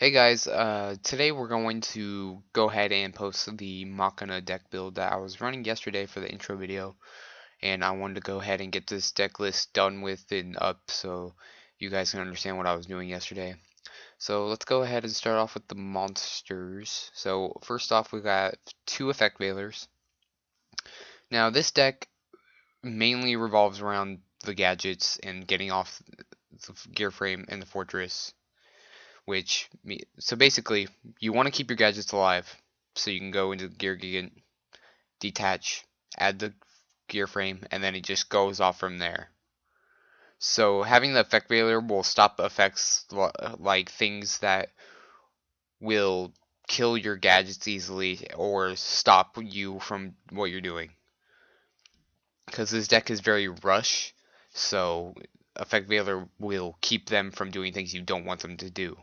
Hey guys, today we're going to go ahead and post the Machina deck build that I was running yesterday for the intro video, and I wanted to go ahead and get this deck list done with and up so you guys can understand what I was doing yesterday. So let's go ahead and start off with the monsters. So first off, we got two Effect Veilers. Now this deck mainly revolves around the gadgets and getting off the gear frame and the fortress. So basically, you want to keep your gadgets alive, so you can go into gear gigant, detach, add the gear frame, and then it just goes off from there. So having the effect veiler will stop effects like things that will kill your gadgets easily or stop you from what you're doing. Because this deck is very rush, so effect veiler will keep them from doing things you don't want them to do.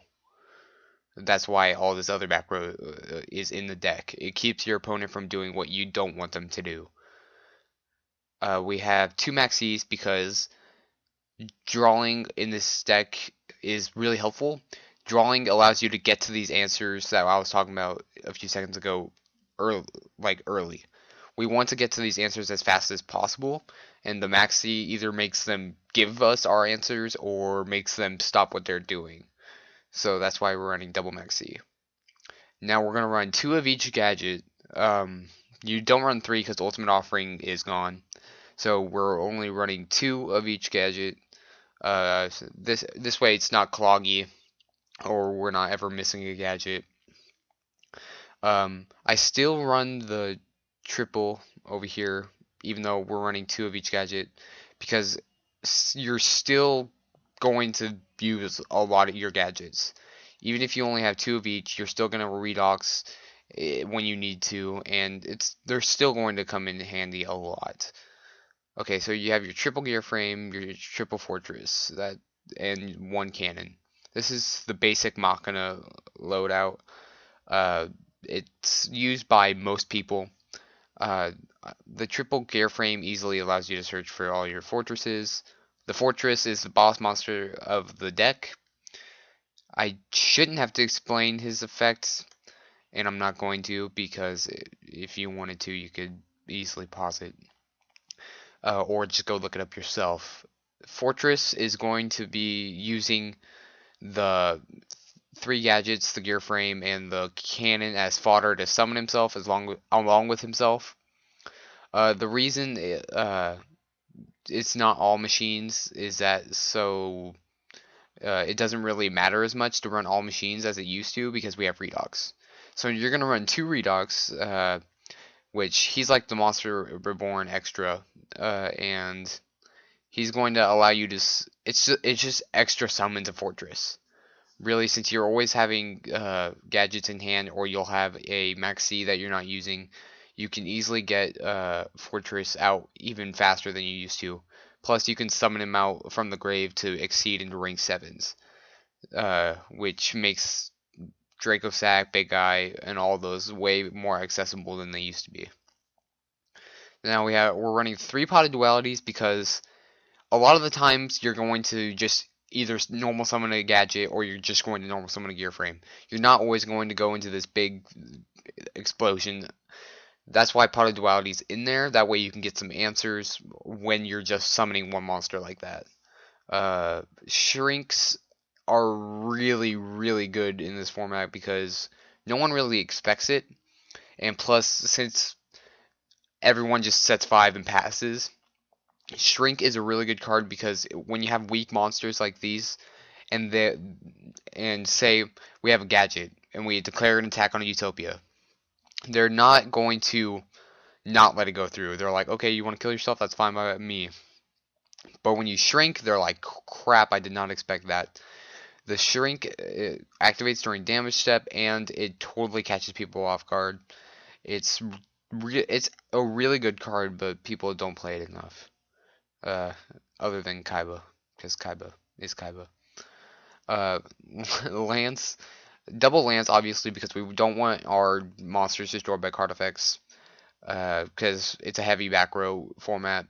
That's why all this other macro is in the deck. It keeps your opponent from doing what you don't want them to do. We have two maxis because drawing in this deck is really helpful. Drawing allows you to get to these answers that I was talking about a few seconds ago early. We want to get to these answers as fast as possible, and the maxi either makes them give us our answers or makes them stop what they're doing. So that's why we're running double maxi. Now we're going to run two of each gadget. You don't run three because Ultimate Offering is gone. So we're only running two of each gadget. This way it's not cloggy, or we're not ever missing a gadget. I still run the triple over here, even though we're running two of each gadget, because you're still going to use a lot of your gadgets. Even if you only have two of each, you're still going to Redox when you need to, and they're still going to come in handy a lot. Okay, so you have your triple gear frame, your triple fortress, and one cannon. This is the basic Machina loadout. It's used by most people. Uh, the triple gear frame easily allows you to search for all your fortresses. The fortress is the boss monster of the deck. I shouldn't have to explain his effects, and I'm not going to, because if you wanted to, you could easily pause it, or just go look it up yourself. Fortress is going to be using the three gadgets, the gear frame, and the cannon as fodder to summon himself along with himself. The reason it's not all machines is that it doesn't really matter as much to run all machines as it used to because we have Redox. So you're going to run two Redox, which he's like the Monster Reborn extra, and he's going to allow you to. It's just extra summon to Fortress. Really, since you're always having gadgets in hand, or you'll have a maxi that you're not using, you can easily get Fortress out even faster than you used to. Plus, you can summon him out from the grave to exceed into rank 7s, which makes Draco Sack, Big Guy, and all those way more accessible than they used to be. Now we're running 3-potted dualities because a lot of the times you're going to just either normal summon a gadget or you're just going to normal summon a gear frame. You're not always going to go into this big explosion. That's why potted duality is in there. That way you can get some answers when you're just summoning one monster like that. Shrinks are really, really good in this format because no one really expects it. And plus, since everyone just sets 5 and passes, Shrink is a really good card because when you have weak monsters like these, and say we have a gadget and we declare an attack on a Utopia, they're not going to not let it go through. They're like, okay, you want to kill yourself? That's fine by me. But when you shrink, they're like, crap, I did not expect that. The shrink activates during damage step, and it totally catches people off guard. It's a really good card, but people don't play it enough. Other than Kaiba, because Kaiba is Kaiba. Uh, Lance, double Lance, obviously, because we don't want our monsters destroyed by card effects, because it's a heavy back row format.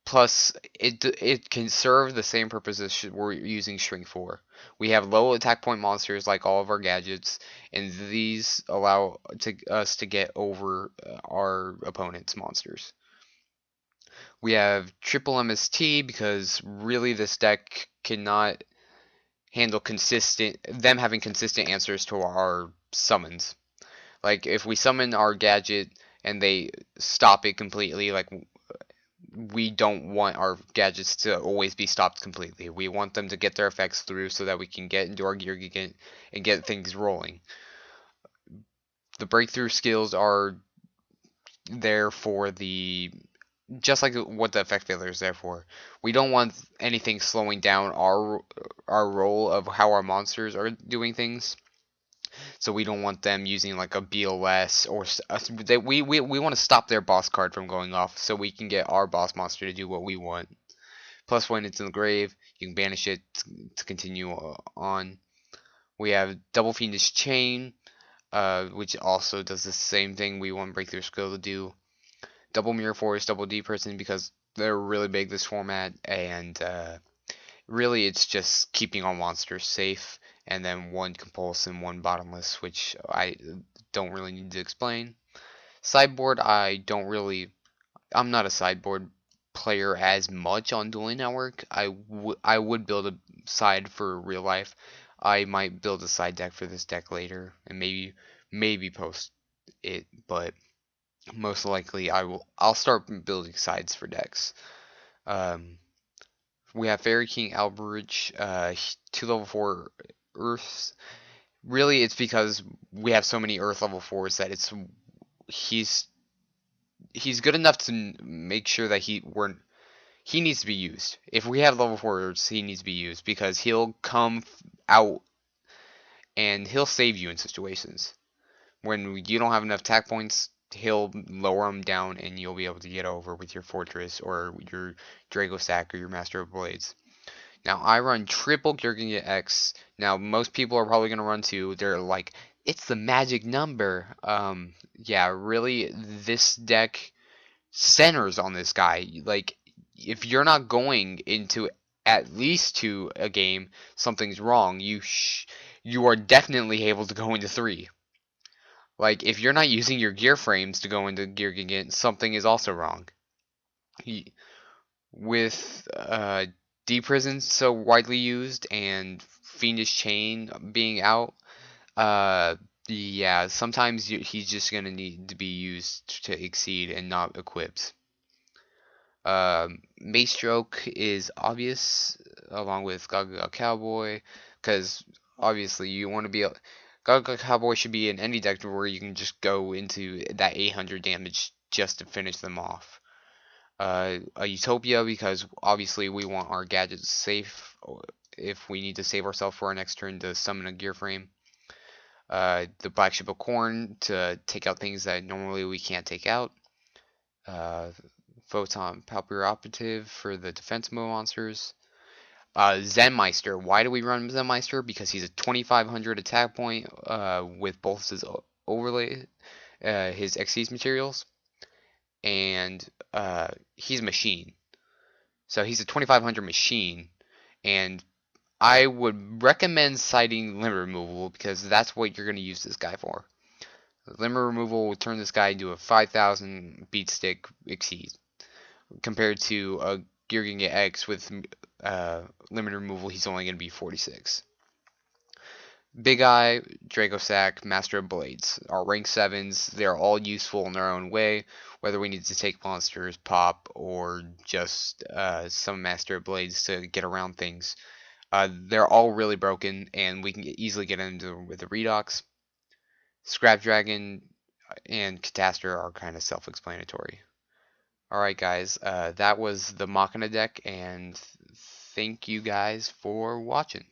Plus, it can serve the same purpose as we're using Shrink for. We have low attack point monsters like all of our gadgets, and these allow us to get over our opponent's monsters. We have triple MST because really this deck cannot handle them having consistent answers to our summons. Like if we summon our gadget and they stop it completely, like we don't want our gadgets to always be stopped completely. We want them to get their effects through so that we can get into our gear and get things rolling. The breakthrough skills are there for just like what the effect failure is there for. We don't want anything slowing down our roll of how our monsters are doing things. So we don't want them using like a BLS or we want to stop their boss card from going off so we can get our boss monster to do what we want. Plus, when it's in the grave, you can banish it to continue on. We have Double Fiendish Chain, which also does the same thing we want Breakthrough Skill to do. Double Mirror Force, Double D Person because they're really big this format, and really it's just keeping all monsters safe, and then one Compulse and one Bottomless, which I don't really need to explain. Sideboard, I'm not a sideboard player as much on Dueling Network. I would build a side for real life. I might build a side deck for this deck later, and maybe post it, but most likely I'll start building sides for decks. We have Fairy King Alberich, 2 level 4 Earths. Really, it's because we have so many Earth level 4s that he's good enough to make sure that he needs to be used. If we have level 4s, he needs to be used because he'll come out and he'll save you in situations. When you don't have enough attack points, he'll lower them down and you'll be able to get over with your Fortress or your Drago Sack or your Master of Blades. Now, I run triple Gurgit X. Now, most people are probably going to run 2. They're like, it's the magic number. Yeah, really, this deck centers on this guy. Like, if you're not going into at least 2 a game, something's wrong. You are definitely able to go into 3. Like, if you're not using your gear frames to go into Gear Gigant, something is also wrong. With D-Prison so widely used and Fiendish Chain being out, yeah, sometimes he's just going to need to be used to exceed and not equipped. Mace Stroke is obvious, along with Gaga Cowboy, because obviously you want to be... Gaga Cowboy should be in any deck where you can just go into that 800 damage just to finish them off. A Utopia because obviously we want our gadgets safe if we need to save ourselves for our next turn to summon a gear frame. The Black Ship of Corn to take out things that normally we can't take out. Photon Palpur Operative for the defense mode monsters. Zenmeister. Why do we run Zenmeister? Because he's a 2500 attack point with both his overlay, his Xyz materials, and he's a machine. So he's a 2500 machine, and I would recommend citing limit removal because that's what you're going to use this guy for. Limit removal will turn this guy into a 5000 beat stick Xyz compared to a Gearging X with limit removal, he's only going to be 46. Big Eye, Drago Sack, Master of Blades are rank 7s. They're all useful in their own way, whether we need to take monsters, pop, or just some Master of Blades to get around things. They're all really broken, and we can easily get into with the Redox. Scrap Dragon and Catastor are kind of self-explanatory. Alright guys, that was the Machina deck, and thank you guys for watching.